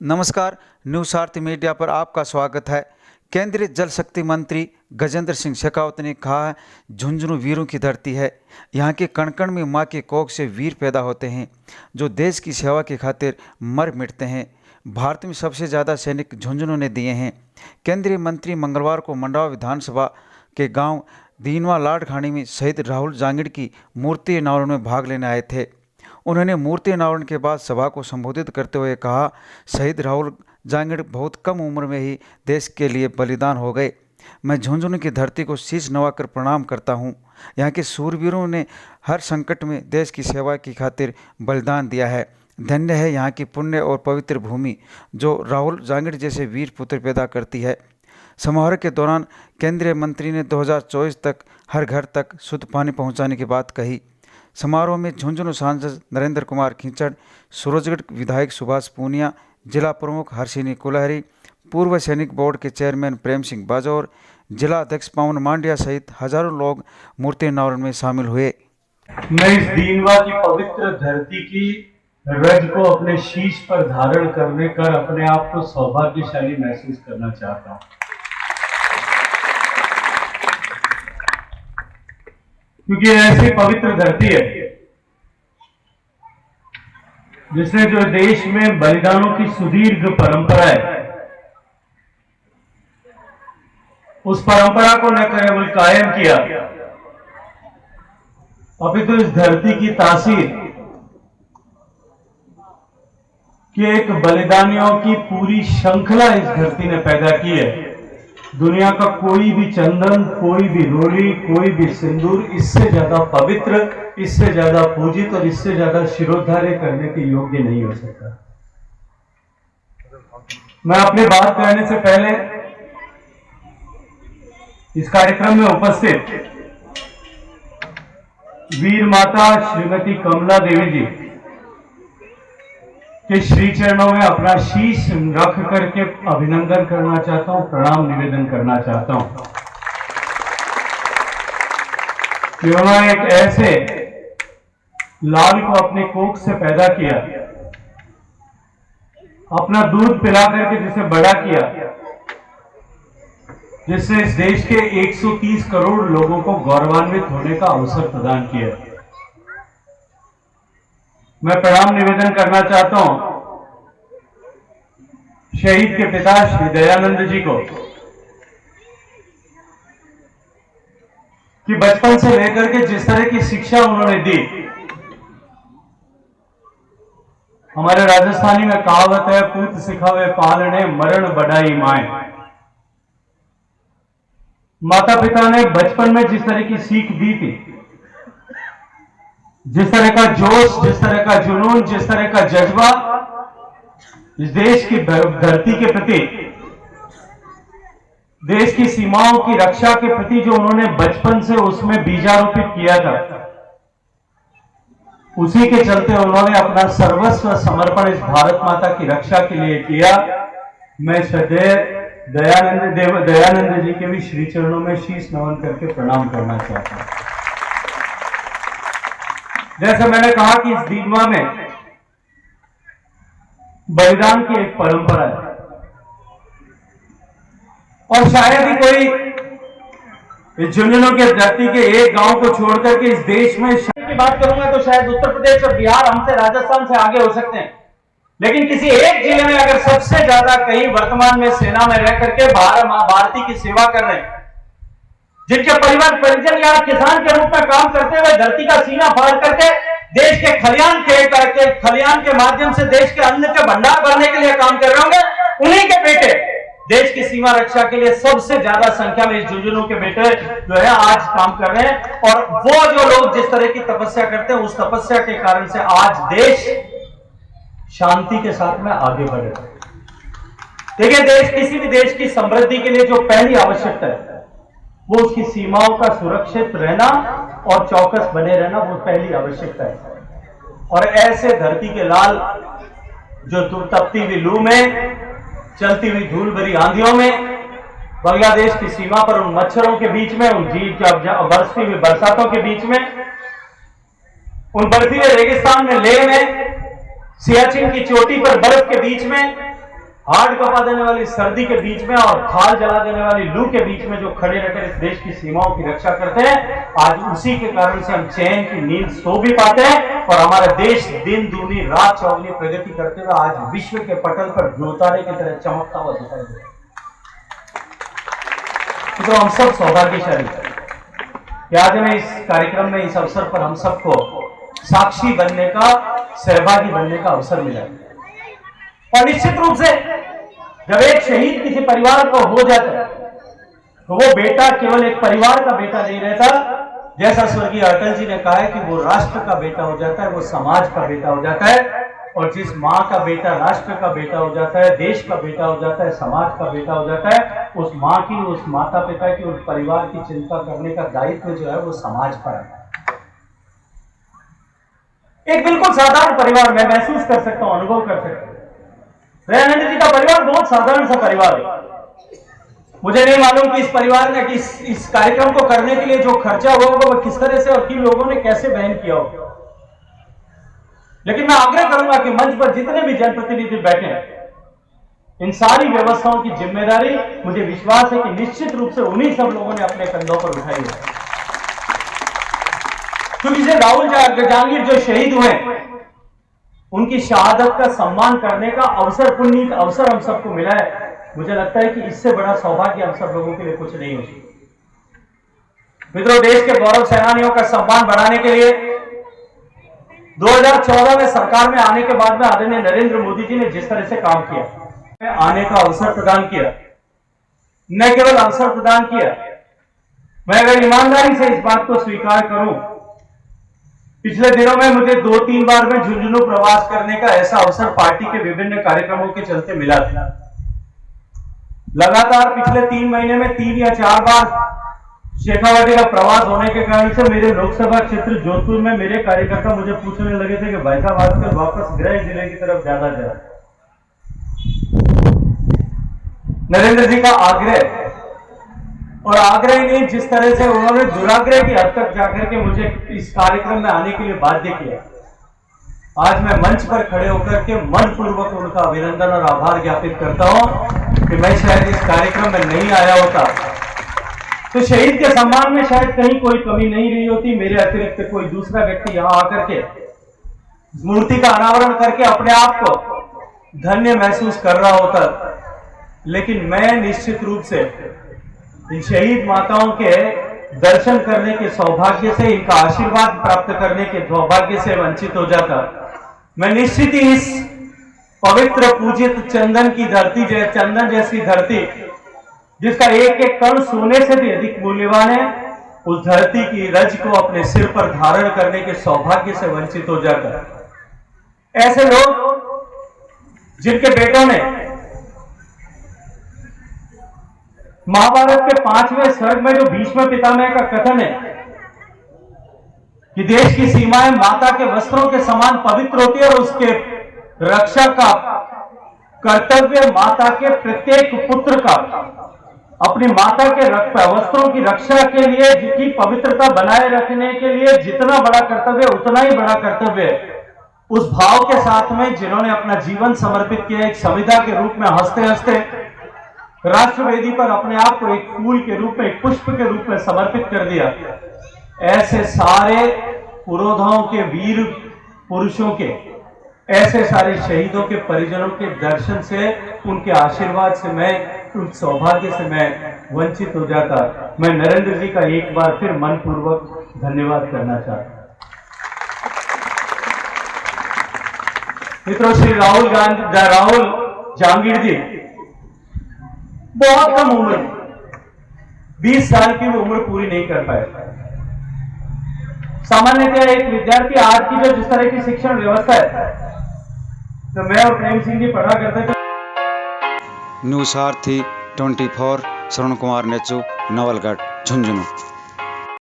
नमस्कार, न्यूज़ आरती मीडिया पर आपका स्वागत है। केंद्रीय जल शक्ति मंत्री गजेंद्र सिंह शेखावत ने कहा है, झुंझुनू वीरों की धरती है। यहाँ के कण कण में माँ के कोख से वीर पैदा होते हैं जो देश की सेवा की खातिर मर मिटते हैं। भारत में सबसे ज़्यादा सैनिक झुंझुनू ने दिए हैं। केंद्रीय मंत्री मंगलवार को मंडावा विधानसभा के गाँव दीनवा लाडखानी में शहीद राहुल जांगिड़ की मूर्ति अनावरण में भाग लेने आए थे। उन्होंने मूर्ति अनावरण के बाद सभा को संबोधित करते हुए कहा, शहीद राहुल जांगिड़ बहुत कम उम्र में ही देश के लिए बलिदान हो गए। मैं झुंझुनू की धरती को शीश नवाकर प्रणाम करता हूँ। यहाँ के शूरवीरों ने हर संकट में देश की सेवा की खातिर बलिदान दिया है। धन्य है यहाँ की पुण्य और पवित्र भूमि जो राहुल जांगिड़ जैसे वीर पुत्र पैदा करती है। समारोह के दौरान केंद्रीय मंत्री ने 2024 तक हर घर तक शुद्ध पानी पहुँचाने की बात कही। समारोह में झुंझुनू सांसद नरेंद्र कुमार खींचड़, सूरजगढ़ विधायक सुभाष पूनिया, जिला प्रमुख हर्षिनी कुलहरी, पूर्व सैनिक बोर्ड के चेयरमैन प्रेम सिंह बाजौर, जिला अध्यक्ष पवन मांडिया सहित हजारों लोग मूर्ति अनावरण में शामिल हुए। मैं इस दीनवा की पवित्र धरती की रज को अपने शीश पर धारण करने कर अपने आप को सौभाग्यशाली महसूस करना चाहता हूं, क्योंकि ऐसी पवित्र धरती है जिसने जो देश में बलिदानों की सुदीर्घ परंपरा है, उस परंपरा को न केवल कायम किया, अपितु इस धरती की तासीर कि एक बलिदानियों की पूरी श्रृंखला इस धरती ने पैदा की है। दुनिया का कोई भी चंदन, कोई भी रोली, कोई भी सिंदूर इससे ज्यादा पवित्र, इससे ज्यादा पूजित और इससे ज्यादा शिरोधार्य करने के योग्य नहीं हो सकता। मैं अपनी बात कहने से पहले इस कार्यक्रम में उपस्थित वीर माता श्रीमती कमला देवी जी के श्री चरणों में अपना शीश रख करके अभिनंदन करना चाहता हूं, प्रणाम निवेदन करना चाहता हूं कि उन्होंने एक ऐसे लाल को अपने कोख से पैदा किया, अपना दूध पिला करके जिसे बड़ा किया, जिससे इस देश के 130 करोड़ लोगों को गौरवान्वित होने का अवसर प्रदान किया। मैं प्रणाम निवेदन करना चाहता हूं शहीद के पिता श्री दयानंद जी को कि बचपन से लेकर के जिस तरह की शिक्षा उन्होंने दी। हमारे राजस्थानी में कहावत है, पूत सिखावे पालने मरण बढ़ाई माए। माता पिता ने बचपन में जिस तरह की सीख दी थी, जिस तरह का जोश, जिस तरह का जुनून, जिस तरह का जज्बा इस देश की धरती के प्रति, देश की सीमाओं की रक्षा के प्रति जो उन्होंने बचपन से उसमें बीजारोपित किया था, उसी के चलते उन्होंने अपना सर्वस्व समर्पण इस भारत माता की रक्षा के लिए किया। मैं सदैव दयानंद जी के भी श्री चरणों में शीश नमन करके प्रणाम करना चाहता हूं। जैसे मैंने कहा कि इस दीनवा में बलिदान की एक परंपरा है और शायद ही कोई इस झुंझुनू के धरती के एक गांव को छोड़कर के इस देश में की बात करूंगा तो शायद उत्तर प्रदेश और बिहार हमसे, राजस्थान से आगे हो सकते हैं, लेकिन किसी एक जिले में अगर सबसे ज्यादा कहीं वर्तमान में सेना में रह करके मां भारती की सेवा कर रहे हैं, जिनके परिवार परिजन या किसान के रूप में काम करते हुए धरती का सीना फाड़ करके देश के खलियान के माध्यम से देश के अन्न के भंडार भरने के लिए काम कर रहे होंगे, उन्हीं के बेटे देश की सीमा रक्षा के लिए सबसे ज्यादा संख्या में इस झुंझुनू के बेटे जो है आज काम कर रहे हैं। और वो जो लोग जिस तरह की तपस्या करते हैं, उस तपस्या के कारण से आज देश शांति के साथ में आगे बढ़े। देखिए, देश किसी भी देश की समृद्धि के लिए जो पहली आवश्यकता है वो उसकी सीमाओं का सुरक्षित रहना और चौकस बने रहना, वो पहली आवश्यकता है। और ऐसे धरती के लाल जो तपती हुई लू में, चलती हुई धूल भरी आंधियों में, बांग्लादेश की सीमा पर उन मच्छरों के बीच में, उन बरसती हुई बरसातों के बीच में, उन बर्फीले रेगिस्तान में, लेह में, सियाचिन की चोटी पर बर्फ के बीच में हार्ड कपा देने वाली सर्दी के बीच में और खाल जला देने वाली लू के बीच में जो खड़े रहकर इस देश की सीमाओं की रक्षा करते हैं, आज उसी के कारण से हम चैन की नींद सो भी पाते हैं और हमारा देश दिन दूनी रात चौगुनी प्रगति करते हुए आज विश्व के पटल पर ध्रुवतारे की तरह चमकता हुआ दिखाई दे। तो हम सब सौभाग्यशाली हैं कि आज हमें इस कार्यक्रम में, इस अवसर पर हम सबको साक्षी बनने का, सहभागी बनने का अवसर मिला। और निश्चित रूप से जब एक शहीद किसी परिवार को हो जाता है तो वो बेटा केवल एक परिवार का बेटा नहीं रहता, जैसा स्वर्गीय अटल जी ने कहा है कि वो राष्ट्र का बेटा हो जाता है, वो समाज का बेटा हो जाता है। और जिस माँ का बेटा राष्ट्र का बेटा हो जाता है, देश का बेटा हो जाता है, समाज का बेटा हो जाता है, उस माँ की, उस माता पिता की, उस परिवार की चिंता करने का दायित्व जो है वो समाज पर है। एक बिल्कुल साधारण परिवार मैं महसूस कर सकता हूं, अनुभव कर सकता हूं। दयानंद जी का परिवार बहुत साधारण सा परिवार है। मुझे नहीं मालूम कि इस परिवार ने, कि इस कार्यक्रम को करने के लिए जो खर्चा हुआ होगा वो किस तरह से और किन लोगों ने कैसे वहन किया होगा। लेकिन मैं आग्रह करूंगा कि मंच पर जितने भी जनप्रतिनिधि बैठे हैं, इन सारी व्यवस्थाओं की जिम्मेदारी मुझे विश्वास है कि निश्चित रूप से उन्हीं सब लोगों ने अपने कंधों पर उठाई है। क्योंकि से राहुल जहांगीर जो शहीद हुए, उनकी शहादत का सम्मान करने का अवसर, पुनीत अवसर हम सबको मिला है। मुझे लगता है कि इससे बड़ा सौभाग्य हम सब लोगों के लिए कुछ नहीं हो सकता। मित्रों, देश के गौरव सेनानियों का सम्मान बढ़ाने के लिए 2014 में सरकार में आने के बाद में आदरणीय नरेंद्र मोदी जी ने जिस तरह से काम किया, आने का अवसर प्रदान किया, न केवल अवसर प्रदान किया, मैं अगर ईमानदारी से इस बात को स्वीकार करूं, पिछले दिनों में मुझे 2-3 बार में झुंझुनू प्रवास करने का ऐसा अवसर पार्टी के विभिन्न कार्यक्रमों के चलते मिला था। लगातार पिछले 3 महीने में 3 या 4 बार शेखावाटी का प्रवास होने के कारण से मेरे लोकसभा क्षेत्र जोधपुर में मेरे कार्यकर्ता मुझे पूछने लगे थे कि भाई साहब आजकल वापस गृह जिले की तरफ ज्यादा जा। नरेंद्र जी का आग्रह, और आग्रह नहीं, जिस तरह से उन्होंने दुराग्रह की हद तक जाकर के मुझे इस कार्यक्रम में आने के लिए बाध्य किया, आज मैं मंच पर खड़े होकर के मनपूर्वक उनका अभिनंदन और आभार ज्ञापित करता हूं कि मैं शायद इस कार्यक्रम में नहीं आया होता तो शहीद के सम्मान में शायद कहीं कोई कमी नहीं रही होती। मेरे अतिरिक्त कोई दूसरा व्यक्ति यहां आकर के मूर्ति का अनावरण करके अपने आप को धन्य महसूस कर रहा होता, लेकिन मैं निश्चित रूप से इन शहीद माताओं के दर्शन करने के सौभाग्य से, इनका आशीर्वाद प्राप्त करने के सौभाग्य से वंचित हो जाता। मैं निश्चित ही इस पवित्र पूजित चंदन की धरती, चंदन जैसी धरती जिसका एक एक कण सोने से भी अधिक मूल्यवान है, उस धरती की रज को अपने सिर पर धारण करने के सौभाग्य से वंचित हो जाता। ऐसे लोग जिनके बेटों ने महाभारत के 5वें सर्ग में जो भीष्म पितामह का कथन है कि देश की सीमाएं माता के वस्त्रों के समान पवित्र होती है और उसके रक्षा का कर्तव्य माता के प्रत्येक पुत्र का अपनी माता के वस्त्रों की रक्षा के लिए, जिसकी पवित्रता बनाए रखने के लिए जितना बड़ा कर्तव्य उतना ही बड़ा कर्तव्य है। उस भाव के साथ में जिन्होंने अपना जीवन समर्पित किया, एक संविदा के रूप में हंसते हंसते राष्ट्रवेदी पर अपने आप को एक फूल के रूप में, एक पुष्प के रूप में समर्पित कर दिया, ऐसे सारे पुरोधाओं के, वीर पुरुषों के, ऐसे सारे शहीदों के परिजनों के दर्शन से, उनके आशीर्वाद से, मैं उन सौभाग्य से मैं वंचित हो जाता। मैं नरेंद्र जी का एक बार फिर मनपूर्वक धन्यवाद करना चाहता हूं। मित्रों, श्री राहुल जहांगीर जी बहुत कम उम्र, 20 साल की भी उम्र पूरी नहीं कर पाए। सामान्यतः एक विद्यार्थी, आज की जो जिस तरह की शिक्षण व्यवस्था है, तो मैं और प्रेम सिंह जी पढ़ा करते थे। न्यूज सारथी 24 श्रवण कुमार नेचू, नवलगढ़, झुंझुनू।